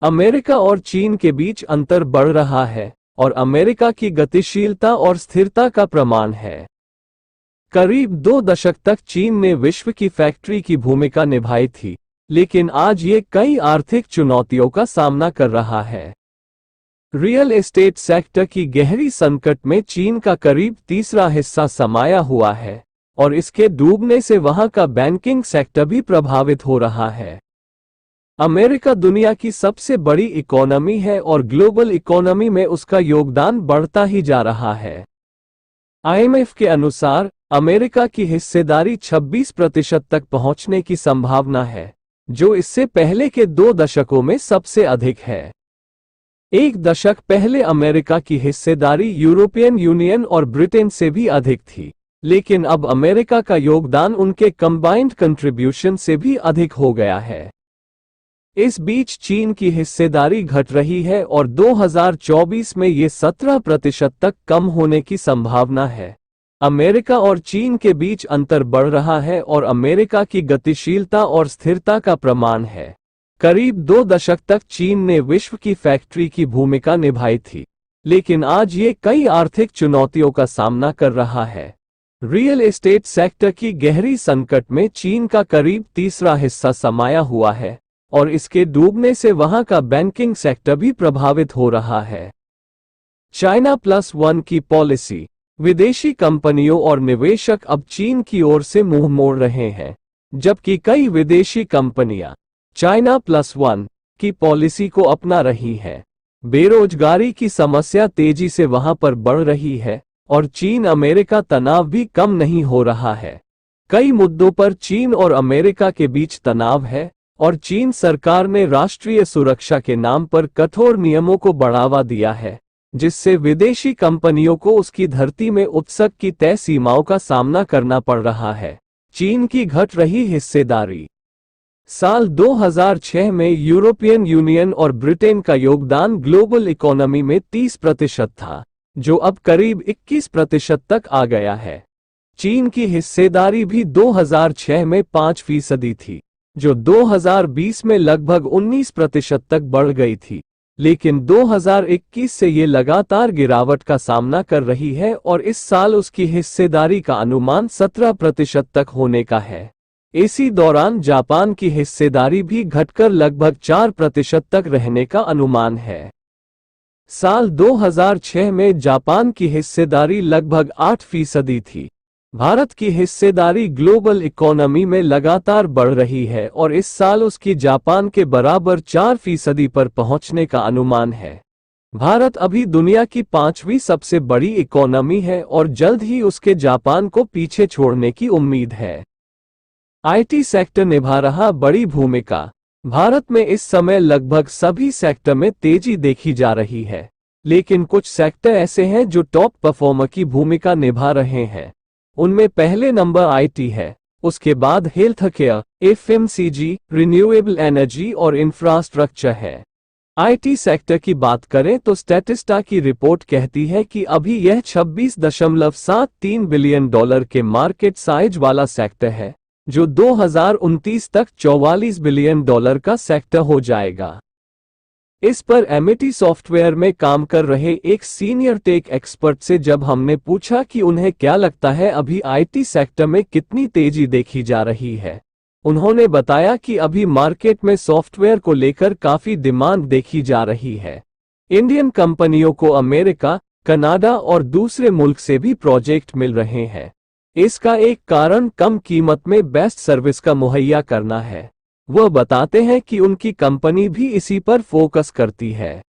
America और चीन के बीच अंतर बढ़ रहा है और अमेरिका की गतिशीलता और स्थिरता का प्रमाण है। करीब 2 दशक तक चीन ने विश्व की फैक्ट्री की भूमिका निभाई थी, लेकिन आज ये कई आर्थिक चुनौतियों का सामना कर रहा है। रियल एस्टेट सेक्टर की गहरी संकट में चीन का करीब तीसरा हिस्सा समाया हुआ है और इसके डूबने से वहां का बैंकिंग सेक्टर भी प्रभावित हो रहा है। अमेरिका दुनिया की सबसे बड़ी इकोनॉमी है और ग्लोबल इकोनॉमी में उसका योगदान बढ़ता ही जा रहा है। IMF के अनुसार अमेरिका की हिस्सेदारी 26% तक पहुंचने की संभावना है, जो इससे पहले के 2 दशकों में सबसे अधिक है। एक दशक पहले अमेरिका की हिस्सेदारी यूरोपियन यूनियन और ब्रिटेन से भी अधिक थी, लेकिन अब अमेरिका का योगदान उनके कंबाइंड कंट्रीब्यूशन से भी अधिक हो गया है। इस बीच चीन की हिस्सेदारी घट रही है और 2024 में ये 17% तक कम होने की संभावना है। अमेरिका और चीन के बीच अंतर बढ़ रहा है और अमेरिका की गतिशीलता और स्थिरता का प्रमाण है। करीब 2 दशक तक चीन ने विश्व की फैक्ट्री की भूमिका निभाई थी, लेकिन आज ये कई आर्थिक चुनौतियों का सामना कर रहा है। रियल एस्टेट सेक्टर की गहरी संकट में चीन का करीब तीसरा हिस्सा समाया हुआ है और इसके डूबने से वहां का बैंकिंग सेक्टर भी प्रभावित हो रहा है। चाइना +1 की पॉलिसी। विदेशी कंपनियों और निवेशक अब चीन की ओर से मुंह मोड़ रहे हैं, जबकि कई विदेशी कंपनियां चाइना +1 की पॉलिसी को अपना रही हैं। बेरोजगारी की समस्या तेजी से वहां पर बढ़ रही है और चीन अमेरिका तनाव भी कम नहीं हो रहा है। कई मुद्दों पर चीन और अमेरिका के बीच तनाव है और चीन सरकार ने राष्ट्रीय सुरक्षा के नाम पर कठोर नियमों को बढ़ावा दिया है, जिससे विदेशी कंपनियों को उसकी धरती में उत्सव की तय सीमाओं का सामना करना पड़ रहा है। चीन की घट रही हिस्सेदारी। साल 2006 में यूरोपियन यूनियन और ब्रिटेन का योगदान ग्लोबल इकोनॉमी में 30% था, जो अब करीब 21% तक आ गया है। चीन की हिस्सेदारी भी 2006 में 5% थी, जो 2020 में लगभग 19% तक बढ़ गई थी, लेकिन 2021 से ये लगातार गिरावट का सामना कर रही है और इस साल उसकी हिस्सेदारी का अनुमान 17% तक होने का है। इसी दौरान जापान की हिस्सेदारी भी घटकर लगभग 4% तक रहने का अनुमान है। साल 2006 में जापान की हिस्सेदारी लगभग 8% थी। भारत की हिस्सेदारी ग्लोबल इकोनॉमी में लगातार बढ़ रही है और इस साल उसकी जापान के बराबर 4% पर पहुंचने का अनुमान है। भारत अभी दुनिया की 5वीं सबसे बड़ी इकोनॉमी है और जल्द ही उसके जापान को पीछे छोड़ने की उम्मीद है। IT सेक्टर निभा रहा बड़ी भूमिका। भारत में इस समय लगभग सभी सेक्टर में तेजी देखी जा रही है, लेकिन कुछ सेक्टर ऐसे हैं जो टॉप परफॉर्मर की भूमिका निभा रहे हैं। उनमें पहले नंबर IT है, उसके बाद health care, FMCG, renewable energy और इंफ्रास्ट्रक्चर है। IT सेक्टर की बात करें तो स्टैटिस्टा की रिपोर्ट कहती है कि अभी यह $26.73 बिलियन के मार्केट साइज वाला सेक्टर है, जो 2029 तक $44 बिलियन का सेक्टर हो जाएगा। इस पर MIT सॉफ्टवेयर में काम कर रहे एक सीनियर टेक एक्सपर्ट से जब हमने पूछा कि उन्हें क्या लगता है अभी IT सेक्टर में कितनी तेजी देखी जा रही है, उन्होंने बताया कि अभी मार्केट में सॉफ्टवेयर को लेकर काफी डिमांड देखी जा रही है। इंडियन कंपनियों को अमेरिका, कनाडा और दूसरे मुल्क से भी प्रोजेक्ट मिल रहे हैं। इसका एक कारण कम कीमत में बेस्ट सर्विस का मुहैया करना है। वह बताते हैं कि उनकी कंपनी भी इसी पर फोकस करती है।